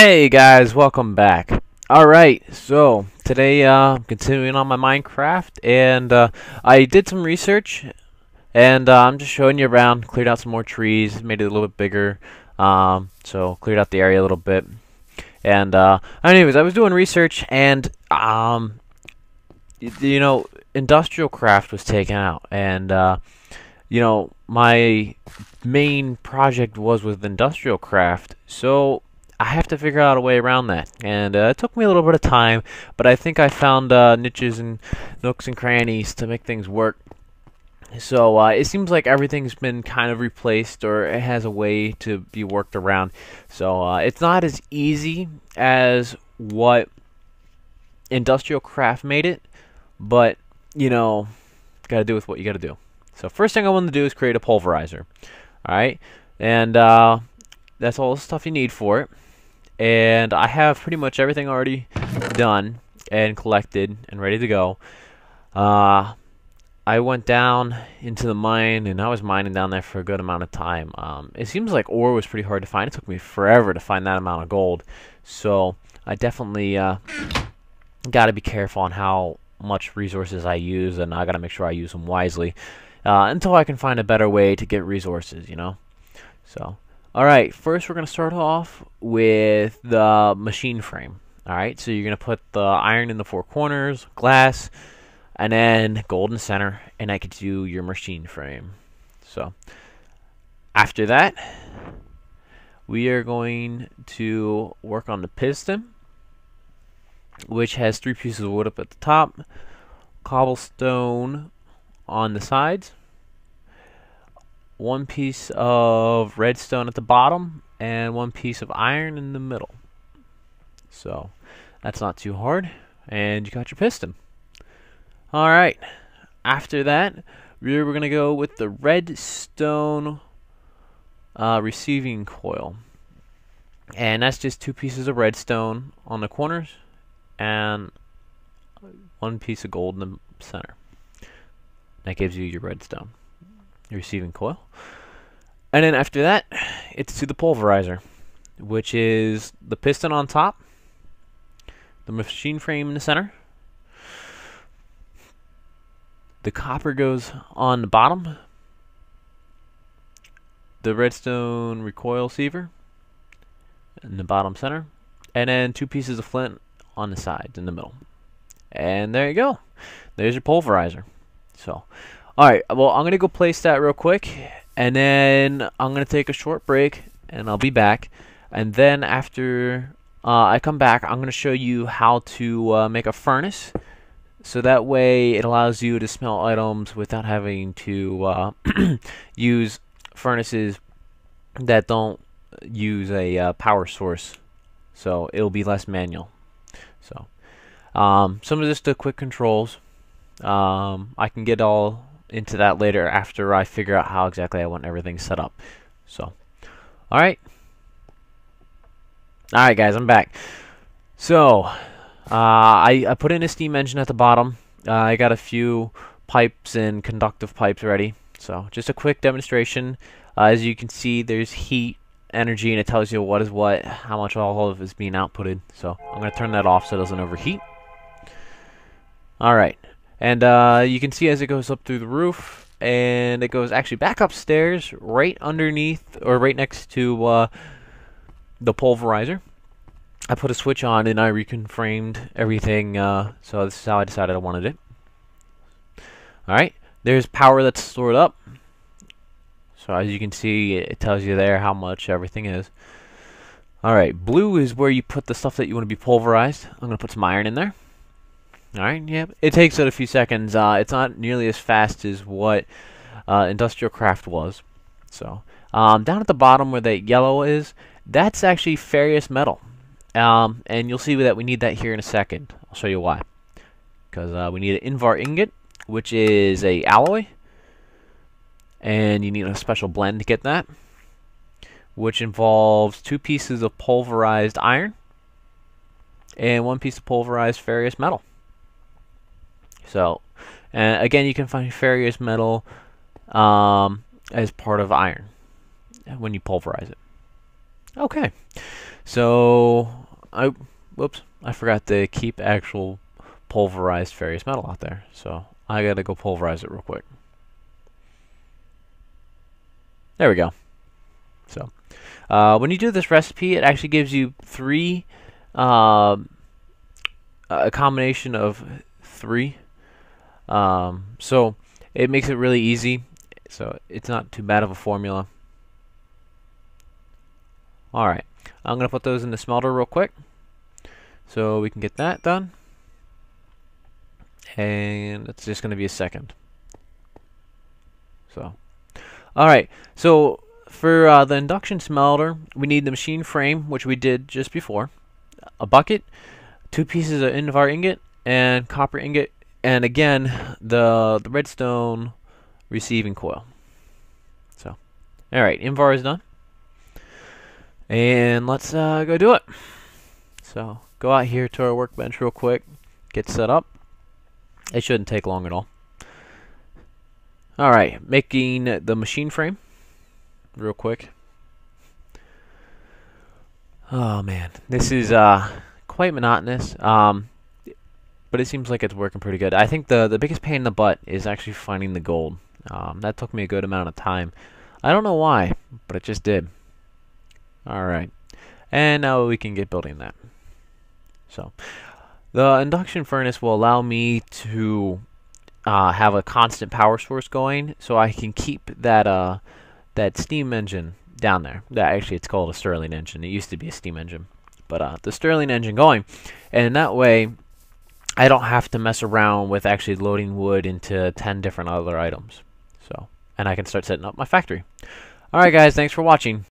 Hey guys, welcome back. Alright, so today I'm continuing on my Minecraft, and I did some research, and I'm just showing you around. Cleared out some more trees, made it a little bit bigger, so cleared out the area a little bit. And anyways, I was doing research, and industrial craft was taken out, and my main project was with industrial craft, so I have to figure out a way around that, and it took me a little bit of time, but I think I found niches and nooks and crannies to make things work. So it seems like everything's been kind of replaced, or it has a way to be worked around. So it's not as easy as what industrial craft made it, but gotta do with what you gotta do. So first thing I want to do is create a pulverizer. Alright, and that's all the stuff you need for it. And I have pretty much everything already done and collected and ready to go. I went down into the mine, and I was mining down there for a good amount of time. It seems like ore was pretty hard to find. It took me forever to find that amount of gold. So I definitely got to be careful on how much resources I use, and I got to make sure I use them wisely until I can find a better way to get resources, So. Alright, first we're going to start off with the machine frame. Alright, so you're going to put the iron in the four corners, glass, and then gold in the center, and that gets you your machine frame. So, after that, we are going to work on the piston, which has 3 pieces of wood up at the top, cobblestone on the sides, 1 piece of redstone at the bottom, and 1 piece of iron in the middle. So that's not too hard, and you got your piston. Alright, after that we're going to go with the redstone receiving coil, and that's just 2 pieces of redstone on the corners and 1 piece of gold in the center. That gives you your redstone receiving coil. And then after that, it's to the pulverizer, which is the piston on top, the machine frame in the center, the copper goes on the bottom, the redstone recoil receiver in the bottom center, and then 2 pieces of flint on the sides in the middle. And there you go. There's your pulverizer. So alright, well, I'm going to go place that real quick, and then I'm going to take a short break, and I'll be back. And then after I come back, I'm going to show you how to make a furnace, so that way it allows you to smelt items without having to use furnaces that don't use a power source. So it'll be less manual. So some of just the quick controls. I can get all into that later after I figure out how exactly I want everything set up. So, alright guys, I'm back. So I put in a steam engine at the bottom. I got a few pipes and conductive pipes ready. So just a quick demonstration. As you can see, there's heat, energy, and it tells you what is what, how much all of it is being outputted. So I'm going to turn that off so it doesn't overheat. Alright, and you can see as it goes up through the roof, and it goes actually back upstairs, right underneath, or right next to the pulverizer. I put a switch on, and I reconfirmed everything, so this is how I decided I wanted it. Alright, there's power that's stored up. So as you can see, it tells you there how much everything is. Alright, blue is where you put the stuff that you want to be pulverized. I'm going to put some iron in there. Alright, yeah, it takes it a few seconds. It's not nearly as fast as what industrial craft was. So, down at the bottom where that yellow is, that's actually ferrous metal. And you'll see that we need that here in a second. I'll show you why. Because we need an invar ingot, which is a alloy. And you need a special blend to get that, which involves 2 pieces of pulverized iron and 1 piece of pulverized ferrous metal. So, again, you can find ferrous metal as part of iron when you pulverize it. Okay, So whoops, I forgot to keep actual pulverized ferrous metal out there. So I gotta go pulverize it real quick. There we go. So when you do this recipe, it actually gives you three, a combination of three. So it makes it really easy. So it's not too bad of a formula. Alright, I'm going to put those in the smelter real quick so we can get that done. And it's just going to be a second. So, alright, so for the induction smelter, we need the machine frame, which we did just before, a bucket, 2 pieces of Invar ingot, and copper ingot, and again, the redstone receiving coil. So, alright, Invar is done. And let's go do it. So go out here to our workbench real quick, get set up. It shouldn't take long at all. Alright, making the machine frame real quick. Oh man, this is quite monotonous, but it seems like it's working pretty good. I think the biggest pain in the butt is actually finding the gold. That took me a good amount of time. I don't know why, but it just did. Alright, and now we can get building that. So, the induction furnace will allow me to have a constant power source going, so I can keep that that steam engine down there. Actually, it's called a Stirling engine. It used to be a steam engine, but the Stirling engine going, and that way I don't have to mess around with actually loading wood into 10 different other items. So, and I can start setting up my factory. Alright guys, thanks for watching.